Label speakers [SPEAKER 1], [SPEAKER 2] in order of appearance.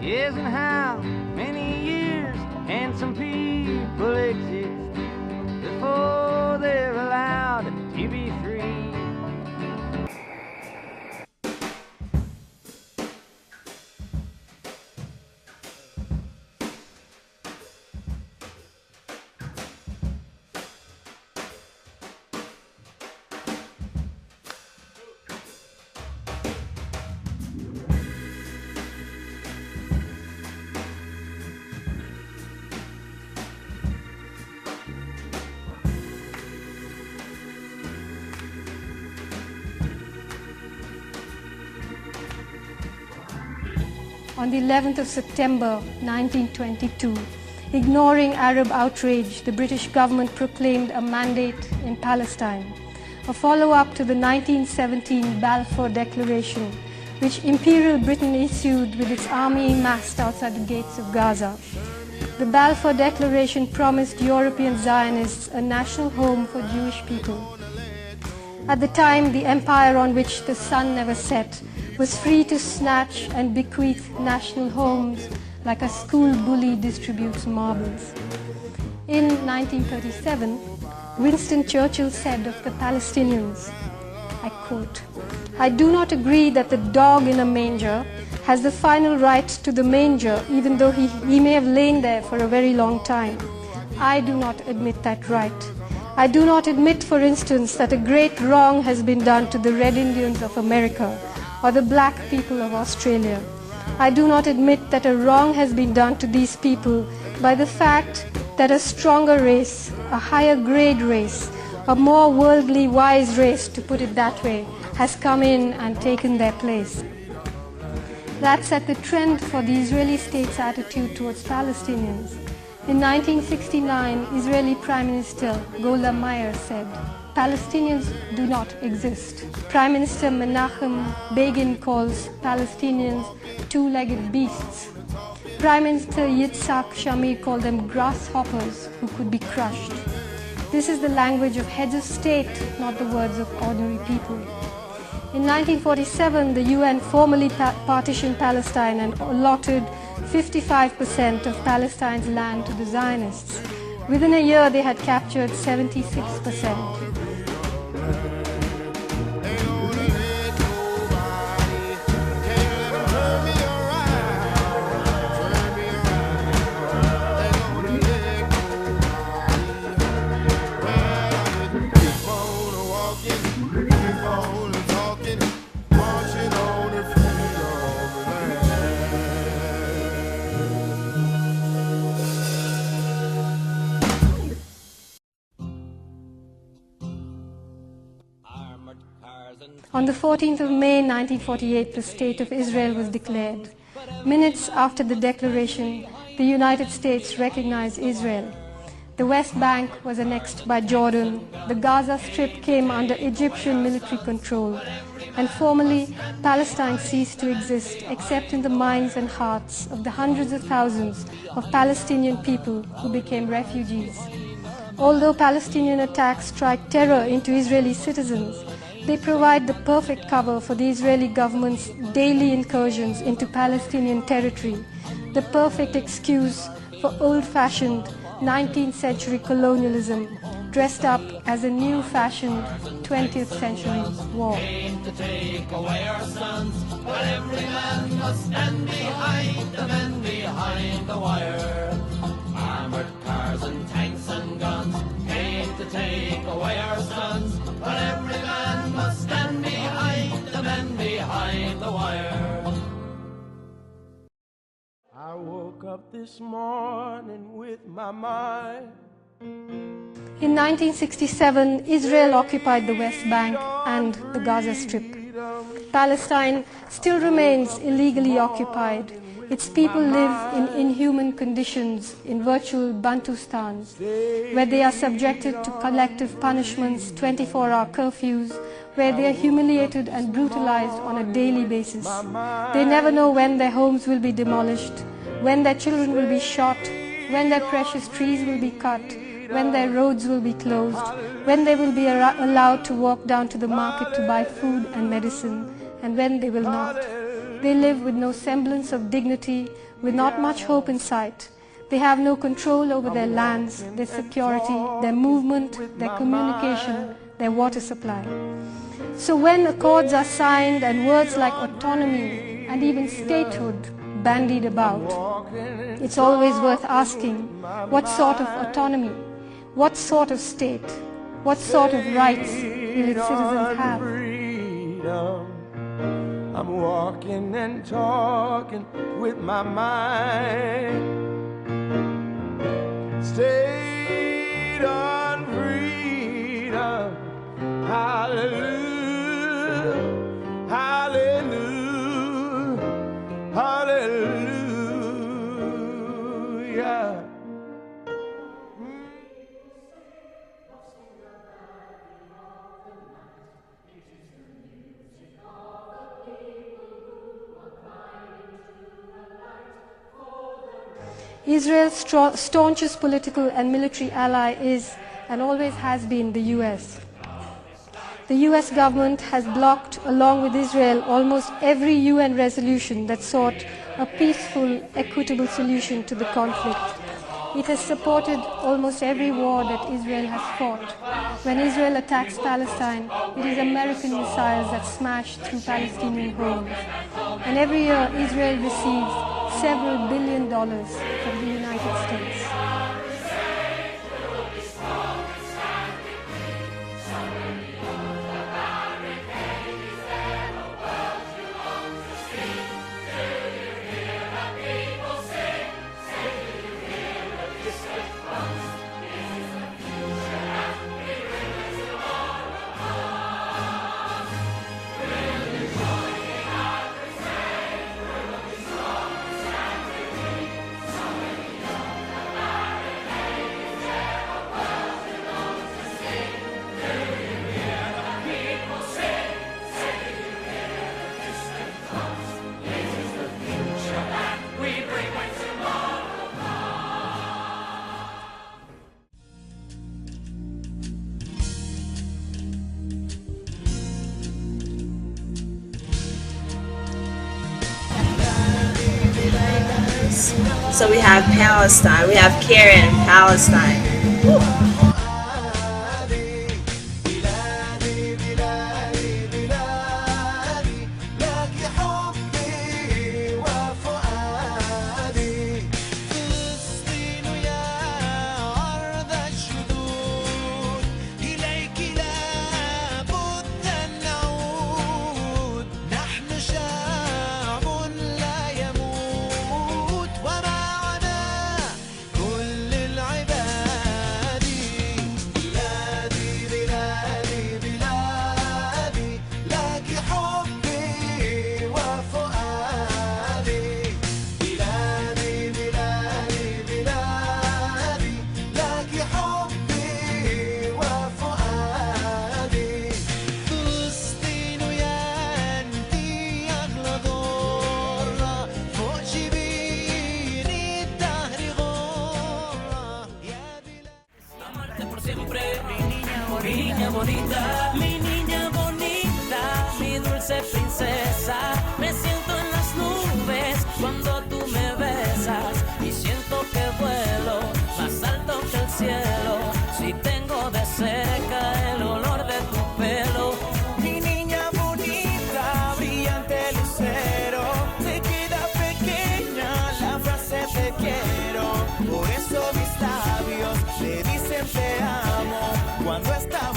[SPEAKER 1] Yes, and how many years can some people exist before they're allowed to be free?
[SPEAKER 2] On the 11th of September 1922, ignoring Arab outrage, the British government proclaimed a mandate in Palestine, a follow-up to the 1917 Balfour Declaration, which Imperial Britain issued with its army massed outside the gates of Gaza. The Balfour Declaration promised European Zionists a national home for Jewish people. At the time, the empire on which the sun never set was free to snatch and bequeath national homes like a school bully distributes marbles. In 1937, Winston Churchill said of the Palestinians, I quote, "I do not agree that the dog in a manger has the final right to the manger, even though he may have lain there for a very long time. I do not admit that right. I do not admit, for instance, that a great wrong has been done to the Red Indians of America or the black people of Australia. I do not admit that a wrong has been done to these people by the fact that a stronger race, a higher grade race, a more worldly wise race, to put it that way, has come in and taken their place." That set the trend for the Israeli state's attitude towards Palestinians. In 1969, Israeli Prime Minister Golda Meir said, "Palestinians do not exist." Prime Minister Menachem Begin calls Palestinians two-legged beasts. Prime Minister Yitzhak Shamir called them grasshoppers who could be crushed. This is the language of heads of state, not the words of ordinary people. In 1947, the UN formally partitioned Palestine and allotted 55% of Palestine's land to the Zionists. Within a year, they had captured 76%. On the 14th of May 1948, the State of Israel was declared. Minutes after the declaration, the United States recognized Israel. The West Bank was annexed by Jordan. The Gaza Strip came under Egyptian military control. And formally, Palestine ceased to exist except in the minds and hearts of the hundreds of thousands of Palestinian people who became refugees. Although Palestinian attacks strike terror into Israeli citizens, they provide the perfect cover for the Israeli government's daily incursions into Palestinian territory, the perfect excuse for old-fashioned 19th century colonialism dressed up as a new-fashioned 20th century war.
[SPEAKER 3] To take away our sons, but every man must stand behind the men behind the wire. Armored cars and tanks and guns came to take away our sons, but every man must stand behind the men behind the wire.
[SPEAKER 4] I woke up this morning with my mind.
[SPEAKER 2] In 1967, Israel occupied the West Bank and the Gaza Strip. Palestine still remains illegally occupied. Its people live in inhuman conditions in virtual Bantustans, where they are subjected to collective punishments, 24-hour curfews, where they are humiliated and brutalized on a daily basis. They never know when their homes will be demolished, when their children will be shot, when their precious trees will be cut, when their roads will be closed, when they will be allowed to walk down to the market to buy food and medicine, and when they will not. They live with no semblance of dignity, with not much hope in sight. They have no control over their lands, their security, their movement, their communication, their water supply. So when accords are signed and words like autonomy and even statehood bandied about, it's always worth asking, what sort of autonomy, what sort of state, what sort of rights will its citizens have?
[SPEAKER 4] I'm walking and talking with my mind. State on freedom. Hallelujah. Hallelujah. Hallelujah.
[SPEAKER 2] Israel's staunchest political and military ally is and always has been the US. The US government has blocked, along with Israel, almost every UN resolution that sought a peaceful, equitable solution to the conflict. It has supported almost every war that Israel has fought. When Israel attacks Palestine, it is American missiles that smash through Palestinian homes. And every year, Israel receives several $1 billion from the United States.
[SPEAKER 5] So we have Palestine, we have Karen, Palestine. Woo.
[SPEAKER 6] Mi niña bonita, mi dulce princesa, me siento en las nubes cuando tú me besas y siento que vuelo más alto que el cielo si tengo de cerca el olor de tu pelo. Mi niña bonita, brillante lucero, se queda pequeña la frase te quiero, por eso mis labios le dicen te amo cuando está